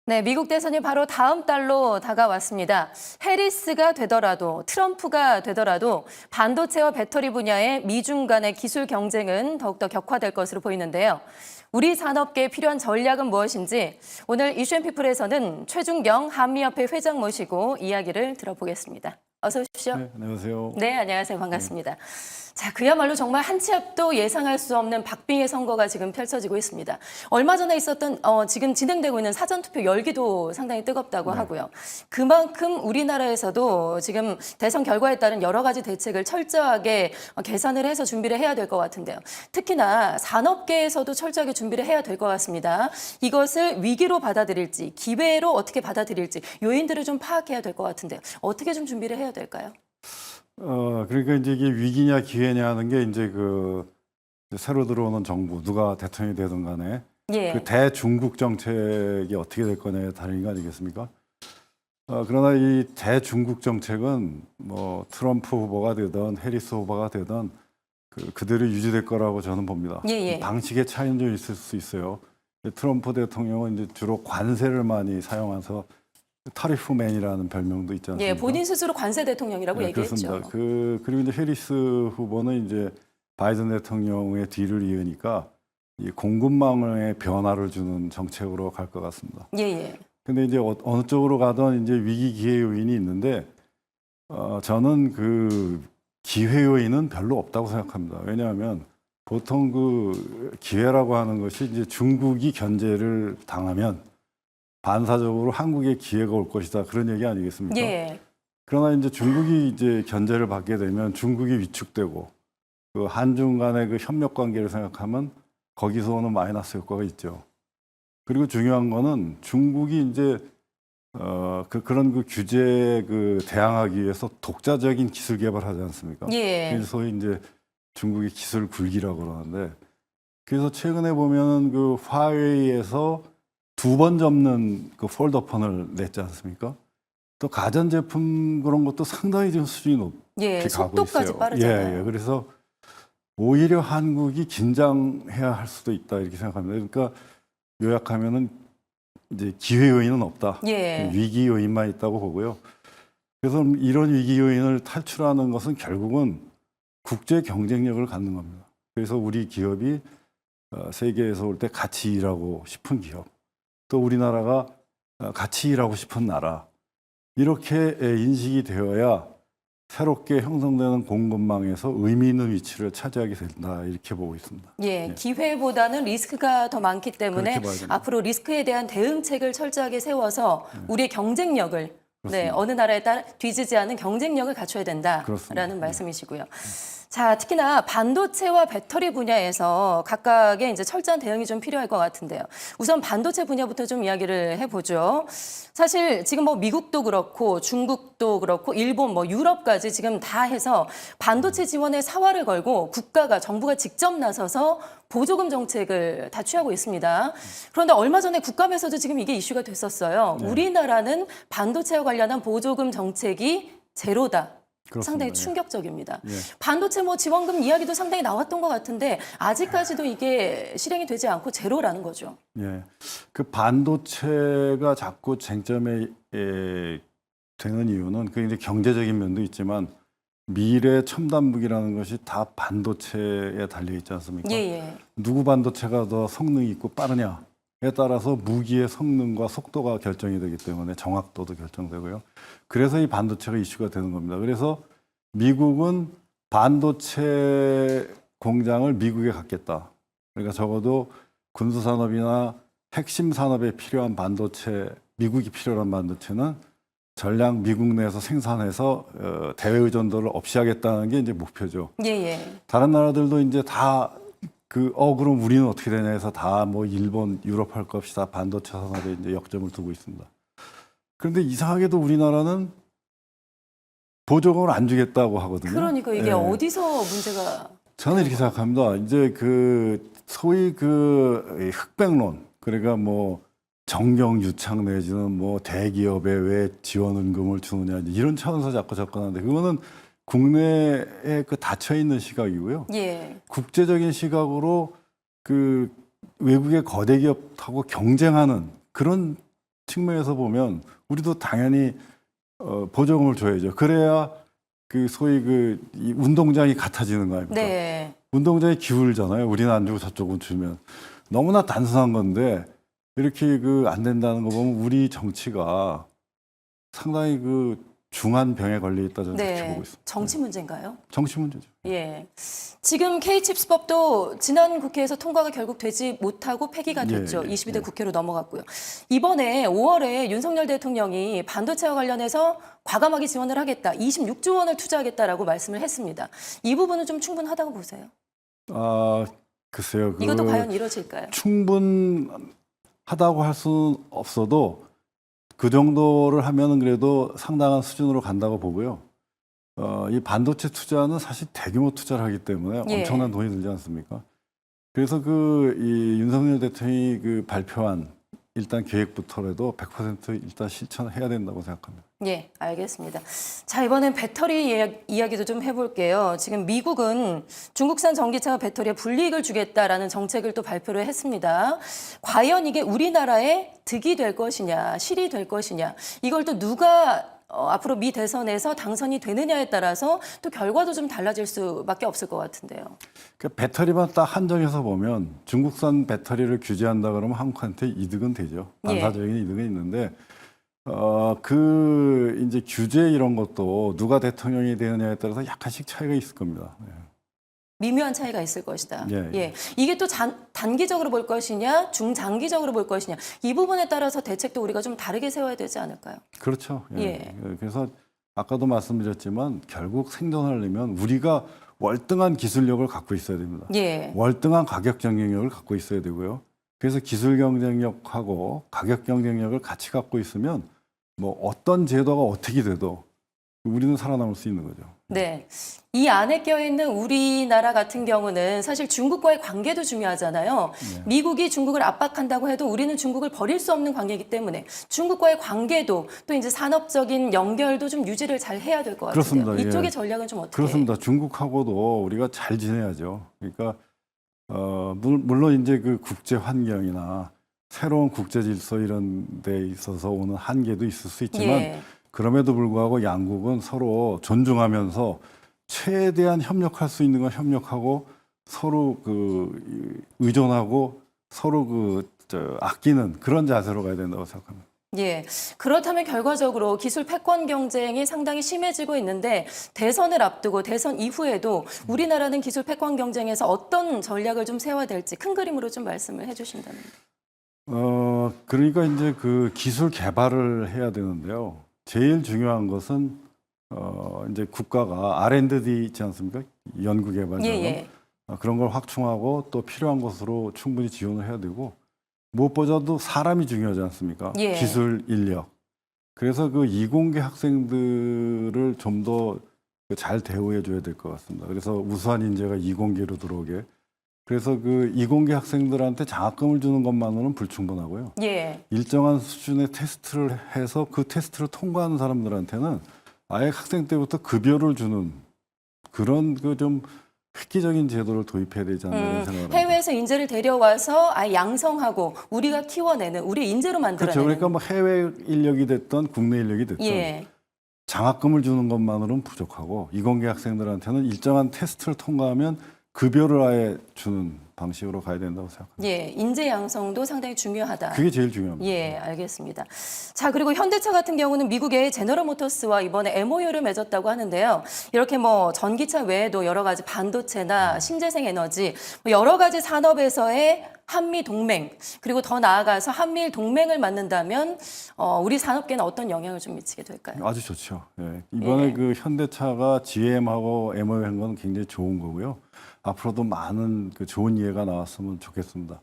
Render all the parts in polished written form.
네, 미국 대선이 바로 다음 달로 다가왔습니다. 해리스가 되더라도 트럼프가 되더라도 반도체와 배터리 분야의 미중 간의 기술 경쟁은 더욱더 격화될 것으로 보이는데요. 우리 산업계에 필요한 전략은 무엇인지 오늘 이슈앤피플에서는 최준경 한미협회 회장 모시고 이야기를 들어보겠습니다. 어서 오십시오. 네, 안녕하세요. 네, 안녕하세요. 반갑습니다. 자, 그야말로 정말 한 치 앞도 예상할 수 없는 박빙의 선거가 지금 펼쳐지고 있습니다. 얼마 전에 있었던 지금 진행되고 있는 사전투표 열기도 상당히 뜨겁다고 하고요. 그만큼 우리나라에서도 지금 대선 결과에 따른 여러 가지 대책을 철저하게 계산을 해서 준비를 해야 될 것 같은데요. 특히나 산업계에서도 철저하게 준비를 해야 될 것 같습니다. 이것을 위기로 받아들일지 기회로 어떻게 받아들일지 요인들을 좀 파악해야 될 것 같은데요. 어떻게 좀 준비를 해야 될까요? 그러니까 이제 이게 위기냐 기회냐 하는 게 이제 그 새로 들어오는 정부 누가 대통령이 되든 간에 예. 그 대중국 정책이 어떻게 될 거냐에 다른 거 아니겠습니까? 그러나 이 대중국 정책은 뭐 트럼프 후보가 되든 해리스 후보가 되든 그대로 유지될 거라고 저는 봅니다. 예. 방식의 차이는 좀 있을 수 있어요. 트럼프 대통령은 이제 주로 관세를 많이 사용해서 타리프맨이라는 별명도 있지 않습니까? 예, 본인 스스로 관세 대통령이라고 네, 얘기했죠. 그렇습니다. 그리고 이제 해리스 후보는 이제 바이든 대통령의 뒤를 이으니까 이 공급망의 변화를 주는 정책으로 갈 것 같습니다. 예. 근데 이제 어느 쪽으로 가든 이제 위기 기회 요인이 있는데 저는 그 기회 요인은 별로 없다고 생각합니다. 왜냐하면 보통 그 기회라고 하는 것이 이제 중국이 견제를 당하면 반사적으로 한국에 기회가 올 것이다 그런 얘기 아니겠습니까? 예. 그러나 이제 중국이 이제 견제를 받게 되면 중국이 위축되고 그 한중 간의 그 협력 관계를 생각하면 거기서 오는 마이너스 효과가 있죠. 그리고 중요한 거는 중국이 이제 그런 그 규제에 그 대항하기 위해서 독자적인 기술 개발하지 않습니까? 예. 그래서 소위 이제 중국의 기술 굴기라고 그러는데 그래서 최근에 보면은 그 화웨이에서 2번 접는 그 폴더폰을 냈지 않습니까? 또 가전제품 그런 것도 상당히 지금 수준이 높게 예, 가고 속도까지 있어요. 빠르잖아요. 그래서 오히려 한국이 긴장해야 할 수도 있다 이렇게 생각합니다. 그러니까 요약하면은 이제 기회 요인은 없다. 예. 위기 요인만 있다고 보고요. 그래서 이런 위기 요인을 탈출하는 것은 결국은 국제 경쟁력을 갖는 겁니다. 그래서 우리 기업이 세계에서 올 때 같이 일하고 싶은 기업, 또 우리나라가 같이 일하고 싶은 나라, 이렇게 인식이 되어야 새롭게 형성되는 공급망에서 의미 있는 위치를 차지하게 된다 이렇게 보고 있습니다. 예, 기회보다는 리스크가 더 많기 때문에 그렇게 봐야 됩니다. 앞으로 리스크에 대한 대응책을 철저하게 세워서 우리의 경쟁력을 네, 그렇습니다. 어느 나라에 따라 뒤지지 않은 경쟁력을 갖춰야 된다라는 그렇습니다. 말씀이시고요. 자, 특히나 반도체와 배터리 분야에서 각각의 이제 철저한 대응이 좀 필요할 것 같은데요. 우선 반도체 분야부터 좀 이야기를 해보죠. 사실 지금 뭐 미국도 그렇고 중국도 그렇고 일본 뭐 유럽까지 지금 다 해서 반도체 지원에 사활을 걸고 국가가 정부가 직접 나서서 보조금 정책을 다 취하고 있습니다. 그런데 얼마 전에 국감에서도 지금 이게 이슈가 됐었어요. 우리나라는 반도체와 관련한 보조금 정책이 제로다. 그렇습니다. 상당히 예. 충격적입니다. 예. 반도체 뭐 지원금 이야기도 상당히 나왔던 것 같은데 아직까지도 이게 실행이 되지 않고 제로라는 거죠. 예. 그 반도체가 자꾸 쟁점에 되는 이유는 그 이제 경제적인 면도 있지만 미래 첨단 무기라는 것이 다 반도체에 달려 있지 않습니까? 예. 누구 반도체가 더 성능이 있고 빠르냐에 따라서 무기의 성능과 속도가 결정이 되기 때문에 정확도도 결정되고요. 그래서 이 반도체가 이슈가 되는 겁니다. 그래서 미국은 반도체 공장을 미국에 갖겠다. 그러니까 적어도 군수산업이나 핵심 산업에 필요한 반도체, 미국이 필요한 반도체는 전량 미국 내에서 생산해서 대외 의존도를 없이 하겠다는 게 이제 목표죠. 예. 다른 나라들도 이제 다 그럼 우리는 어떻게 되냐 해서 다 뭐 일본, 유럽 할 것 없이 다 반도체 산업에 이제 역점을 두고 있습니다. 그런데 이상하게도 우리나라는 보조금을 안 주겠다고 하거든요. 그러니까 이게 예. 어디서 문제가 저는 이렇게 생각합니다. 이제 그 소위 그 흑백론, 그러니까 뭐 정경유착 내지는 뭐 대기업에 왜 지원금을 주느냐 이런 차원에서 자꾸 접근하는데 그거는 국내에 그 닫혀 있는 시각이고요. 예. 국제적인 시각으로 그 외국의 거대 기업하고 경쟁하는 그런 측면에서 보면 우리도 당연히 보조금을 줘야죠. 그래야 그 소위 이 운동장이 같아지는 거 아닙니까? 네. 운동장이 기울잖아요. 우리는 안 주고 저쪽은 주면 너무나 단순한 건데 이렇게 안 된다는 거 보면 우리 정치가 상당히 중한 병에 걸려 있다 저는 그렇게 보고 있습니다. 정치 문제인가요? 정치 문제죠. 예. 지금 K칩스법도 지난 국회에서 통과가 결국 되지 못하고 폐기가 됐죠. 22대 국회로 넘어갔고요. 이번에 5월에 윤석열 대통령이 반도체와 관련해서 과감하게 지원을 하겠다. 26조 원을 투자하겠다라고 말씀을 했습니다. 이 부분은 좀 충분하다고 보세요? 글쎄요. 이것도 과연 이루어질까요? 충분하다고 할 수는 없어도 그 정도를 하면은 그래도 상당한 수준으로 간다고 보고요. 이 반도체 투자는 사실 대규모 투자를 하기 때문에 엄청난 돈이 들지 않습니까? 그래서 이 윤석열 대통령이 발표한 일단 계획부터라도 100% 일단 실천해야 된다고 생각합니다. 예, 알겠습니다. 자, 이번엔 배터리 이야기도 좀 해볼게요. 지금 미국은 중국산 전기차와 배터리에 불이익을 주겠다라는 정책을 또 발표를 했습니다. 과연 이게 우리나라의 득이 될 것이냐, 실이 될 것이냐, 이걸 또 누가 앞으로 미 대선에서 당선이 되느냐에 따라서 또 결과도 좀 달라질 수밖에 없을 것 같은데요. 배터리만 딱 한정해서 보면 중국산 배터리를 규제한다 그러면 한국한테 이득은 되죠. 반사적인 이득은 있는데 이제 규제 이런 것도 누가 대통령이 되느냐에 따라서 약간씩 차이가 있을 겁니다. 미묘한 차이가 있을 것이다. 예. 이게 또 단기적으로 볼 것이냐, 중장기적으로 볼 것이냐, 이 부분에 따라서 대책도 우리가 좀 다르게 세워야 되지 않을까요? 그렇죠. 그래서 아까도 말씀드렸지만 결국 생존하려면 우리가 월등한 기술력을 갖고 있어야 됩니다. 월등한 가격 경쟁력을 갖고 있어야 되고요. 그래서 기술 경쟁력하고 가격 경쟁력을 같이 갖고 있으면 뭐 어떤 제도가 어떻게 돼도 우리는 살아남을 수 있는 거죠. 네. 이 안에 껴있는 우리나라 같은 경우는 사실 중국과의 관계도 중요하잖아요. 미국이 중국을 압박한다고 해도 우리는 중국을 버릴 수 없는 관계이기 때문에 중국과의 관계도 또 이제 산업적인 연결도 좀 유지를 잘 해야 될 것 같아요. 그렇습니다. 이쪽의 전략은 좀 어떻게? 그렇습니다. 중국하고도 우리가 잘 지내야죠. 그러니까 물론 이제 국제 환경이나 새로운 국제 질서 이런 데 있어서 오는 한계도 있을 수 있지만 그럼에도 불구하고 양국은 서로 존중하면서 최대한 협력할 수 있는 건 협력하고 서로 의존하고 서로 아끼는 그런 자세로 가야 된다고 생각합니다. 그렇다면 결과적으로 기술 패권 경쟁이 상당히 심해지고 있는데 대선을 앞두고 대선 이후에도 우리나라는 기술 패권 경쟁에서 어떤 전략을 좀 세워야 될지 큰 그림으로 좀 말씀을 해주신다면. 그러니까 이제 기술 개발을 해야 되는데요. 제일 중요한 것은 이제 국가가 R&D 있지 않습니까? 연구개발 자원 그런 걸 확충하고 또 필요한 것으로 충분히 지원을 해야 되고 무엇보다도 사람이 중요하지 않습니까? 기술 인력. 그래서 이공계 학생들을 좀 더 잘 대우해 줘야 될 것 같습니다. 그래서 우수한 인재가 이공계로 들어오게. 그래서 이공계 학생들한테 장학금을 주는 것만으로는 불충분하고요. 일정한 수준의 테스트를 해서 그 테스트를 통과하는 사람들한테는 아예 학생 때부터 급여를 주는 그런 좀 획기적인 제도를 도입해야 되지 않나 이런 생각을 합니다. 해외에서 인재를 데려와서 아예 양성하고 우리가 키워내는 우리 인재로 만들어내는. 그렇죠. 그러니까 뭐 해외 인력이 됐던 국내 인력이 됐던 장학금을 주는 것만으로는 부족하고 이공계 학생들한테는 일정한 테스트를 통과하면 급여를 아예 주는 방식으로 가야 된다고 생각합니다. 인재 양성도 상당히 중요하다. 그게 제일 중요합니다. 알겠습니다. 자, 그리고 현대차 같은 경우는 미국의 제너럴 모터스와 이번에 MOU를 맺었다고 하는데요. 이렇게 뭐 전기차 외에도 여러 가지 반도체나 신재생 에너지, 여러 가지 산업에서의 한미 동맹, 그리고 더 나아가서 한미일 동맹을 만든다면 우리 산업계는 어떤 영향을 좀 미치게 될까요? 아주 좋죠. 이번에 현대차가 GM하고 MOU 한 건 굉장히 좋은 거고요. 앞으로도 많은 좋은 이해가 나왔으면 좋겠습니다.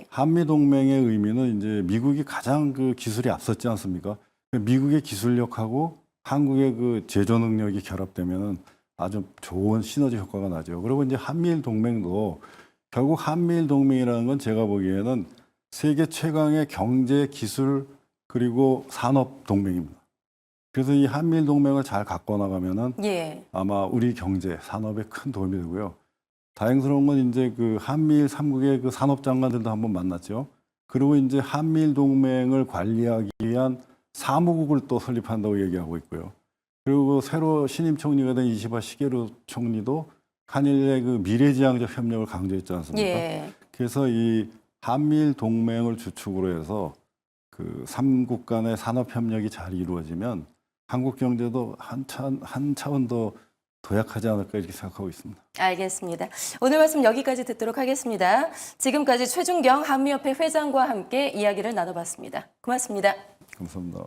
한미 동맹의 의미는 이제 미국이 가장 기술이 앞섰지 않습니까? 미국의 기술력하고 한국의 제조 능력이 결합되면은 아주 좋은 시너지 효과가 나죠. 그리고 이제 한미일 동맹도 결국 한미일 동맹이라는 건 제가 보기에는 세계 최강의 경제, 기술 그리고 산업 동맹입니다. 그래서 이 한미일 동맹을 잘 갖고 나가면은 아마 우리 경제, 산업에 큰 도움이 되고요. 다행스러운 건 이제 한미일 3국의 산업 장관들도 한번 만났죠. 그리고 이제 한미일 동맹을 관리하기 위한 사무국을 또 설립한다고 얘기하고 있고요. 그리고 새로 신임 총리가 된 이시바 시게루 총리도 한일의 그 미래지향적 협력을 강조했지 않습니까? 예. 그래서 이 한미일 동맹을 주축으로 해서 그 삼국 간의 산업 협력이 잘 이루어지면 한국 경제도 한 차원 더 도약하지 않을까 이렇게 생각하고 있습니다. 알겠습니다. 오늘 말씀 여기까지 듣도록 하겠습니다. 지금까지 최준경 한미협회 회장과 함께 이야기를 나눠봤습니다. 고맙습니다. 감사합니다.